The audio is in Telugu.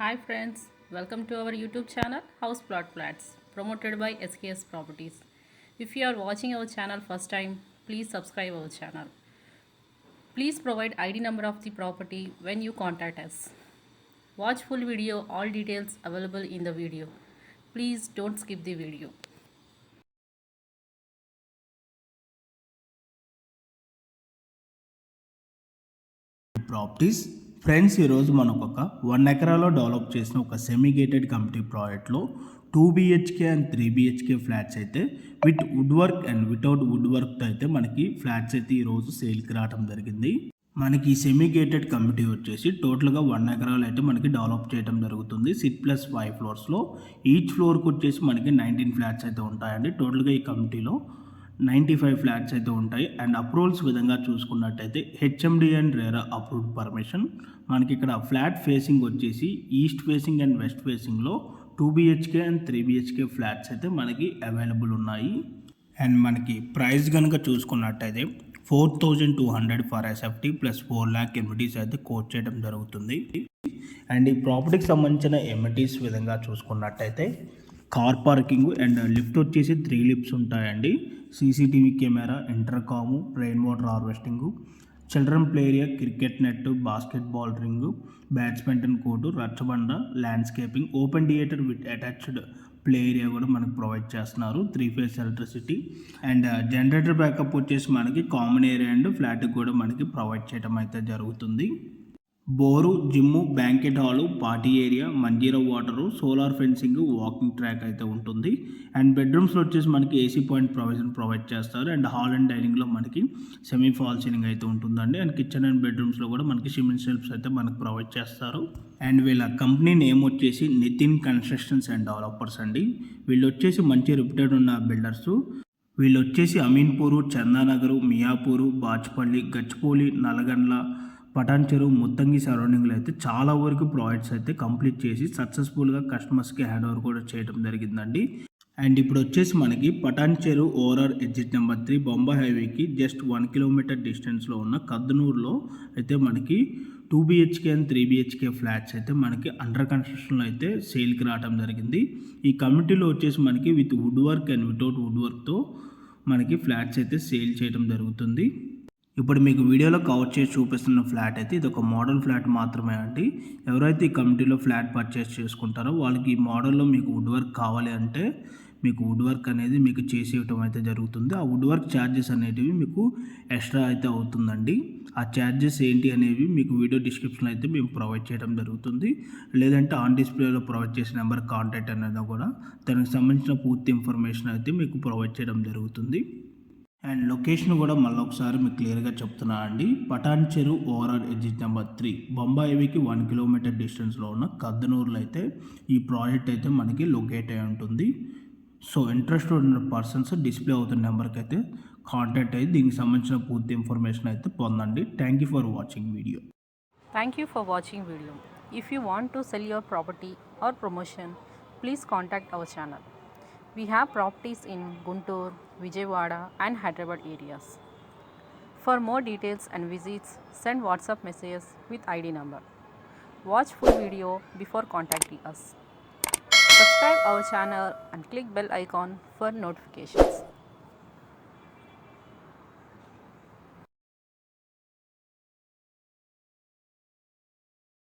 Hi friends, welcome to our YouTube channel House Plot Flats promoted by SKS Properties. If you are watching our channel first time, please subscribe our channel. Please provide ID number of the property when you contact us. Watch full video, all details available in the video. Please don't skip the video. Properties friends ఈరోజు మనకు ఒక 1 ఎకరాలో డెవలప్ చేసిన ఒక సెమీ గేటెడ్ కమిటీ ప్రాజెక్ట్లో 2 BHK అండ్ 3 BHK ఫ్లాట్స్ అయితే with wood work and without would వర్క్తో అయితే మనకి ఫ్లాట్స్ అయితే ఈరోజు సేల్కి రావడం జరిగింది. మనకి సెమీ గేటెడ్ కమిటీ వచ్చేసి టోటల్గా 1 ఎకరాలు అయితే మనకి డెవలప్ చేయడం జరుగుతుంది. 6+5 ఫ్లోర్స్లో ఈచ్ ఫ్లోర్కి వచ్చేసి మనకి 19 ఫ్లాట్స్ అయితే ఉంటాయండి. టోటల్గా ఈ కమిటీలో 95 ఫ్లాట్స్ అయితే ఉంటాయి. అండ్ అప్రూవల్స్ విధంగా చూసుకున్నట్టయితే HMD and RERA approved permission. మనకి ఇక్కడ ఫ్లాట్ ఫేసింగ్ వచ్చేసి ఈస్ట్ ఫేసింగ్ అండ్ వెస్ట్ ఫేసింగ్లో 2 BHK అండ్ 3 BHK ఫ్లాట్స్ అయితే మనకి అవైలబుల్ ఉన్నాయి. అండ్ మనకి ప్రైస్ కనుక చూసుకున్నట్టయితే 4,200 for SFT plus 4 lakh amenities అయితే కోట్ చేయడం జరుగుతుంది. అండ్ ఈ ప్రాపర్టీకి సంబంధించిన ఎమ్యూనిటీస్ విధంగా చూసుకున్నట్టయితే కార్ పార్కింగ్ అండ్ లిఫ్ట్ వచ్చేసి 3 లిఫ్ట్స్ ఉంటాయండి. CCTV camera, intercom, rain water harvesting, children play area, cricket net, basketball ring, badminton court, రచ్చబండ, landscaping, open theatre with attached play area కూడా మనకు ప్రొవైడ్ చేస్తున్నారు. 3 phase electricity and generator backup వచ్చేసి మనకి కామన్ ఏరియా అండ్ ఫ్లాట్కి కూడా మనకి ప్రొవైడ్ చేయడం అయితే జరుగుతుంది. Bore, gym, banquet hall, party area, Manjeera water, solar fencing, walking track అయితే ఉంటుంది. అండ్ బెడ్రూమ్స్లో వచ్చేసి మనకి ఏసీ పాయింట్ ప్రొవైడ్ చేస్తారు. అండ్ హాల్ అండ్ డైనింగ్లో మనకి సెమీ ఫాల్ సీలింగ్ అయితే ఉంటుందండి. అండ్ కిచెన్ అండ్ బెడ్రూమ్స్లో కూడా మనకి సిమెంట్ షెల్ఫ్స్ అయితే మనకు ప్రొవైడ్ చేస్తారు. అండ్ వీళ్ళ కంపెనీ నేమ్ వచ్చేసి నితిన్ కన్స్ట్రక్షన్స్ అండ్ డెవలపర్స్ అండి. వీళ్ళు వచ్చేసి మంచి రిప్యూటెడ్ ఉన్న బిల్డర్స్. వీళ్ళు వచ్చేసి అమీన్పూరు, చందానగరు, మియాపూరు, బాచ్పల్లి, గచ్చిపోలి, నల్గండ్ల, పటాన్చెరు, ముత్తంగి సరౌండింగ్లో అయితే చాలా వరకు ప్రాజెక్ట్స్ అయితే కంప్లీట్ చేసి సక్సెస్ఫుల్గా కస్టమర్స్కి హ్యాండ్ ఓవర్ కూడా చేయడం జరిగిందండి. అండ్ ఇప్పుడు వచ్చేసి మనకి Patancheru overall exit number 3 Bombay హైవేకి జస్ట్ 1 kilometer డిస్టెన్స్లో ఉన్న కద్దనూరులో అయితే మనకి 2 BHK అండ్ 3 BHK ఫ్లాట్స్ అయితే మనకి అండర్ కన్స్ట్రక్షన్లో అయితే సేల్కి రావడం జరిగింది. ఈ కమిటీలో వచ్చేసి మనకి with wood work and without would వర్క్తో మనకి ఫ్లాట్స్ అయితే సేల్ చేయడం జరుగుతుంది. ఇప్పుడు మీకు వీడియోలో కవర్ చేసి చూపిస్తున్న ఫ్లాట్ అయితే ఇది ఒక మోడల్ ఫ్లాట్ మాత్రమే అండి. ఎవరైతే ఈ కమిటీలో ఫ్లాట్ పర్చేస్ చేసుకుంటారో వాళ్ళకి ఈ మోడల్లో మీకు వుడ్ వర్క్ కావాలి అంటే మీకు వుడ్ వర్క్ అనేది మీకు చేసి ఇవ్వడం అయితే జరుగుతుంది. ఆ వుడ్ వర్క్ ఛార్జెస్ అనేటివి మీకు ఎక్స్ట్రా అయితే అవుతుందండి. ఆ ఛార్జెస్ ఏంటి అనేవి మీకు వీడియో డిస్క్రిప్షన్లో అయితే మేము ప్రొవైడ్ చేయడం జరుగుతుంది. లేదంటే ఆన్ డిస్ప్లేలో ప్రొవైడ్ చేసిన నెంబర్ కాంటాక్ట్ అనేది కూడా దానికి సంబంధించిన పూర్తి ఇన్ఫర్మేషన్ అయితే మీకు ప్రొవైడ్ చేయడం జరుగుతుంది. అండ్ లొకేషన్ కూడా మళ్ళీ ఒకసారి మీకు క్లియర్గా చెప్తున్నా అండి. Patancheru overall exit number 3 Bombay హైవేకి 1 kilometer డిస్టెన్స్లో ఉన్న కద్దనూరులో అయితే ఈ ప్రాజెక్ట్ అయితే మనకి లొకేట్ అయి ఉంటుంది. సో ఇంట్రెస్టెడ్ ఉన్న పర్సన్స్ డిస్ప్లే అవుతున్న నెంబర్కి అయితే కాంటాక్ట్ అయ్యి దీనికి సంబంధించిన పూర్తి ఇన్ఫర్మేషన్ అయితే పొందండి. Thank you for watching video. Thank you for watching video. If you want to sell your property or promotion, please contact our channel. We have properties in Guntur, Vijayawada and Hyderabad areas. For more details and visits, send WhatsApp messages with ID number. Watch full video before contacting us. Subscribe our channel and click bell icon for notifications.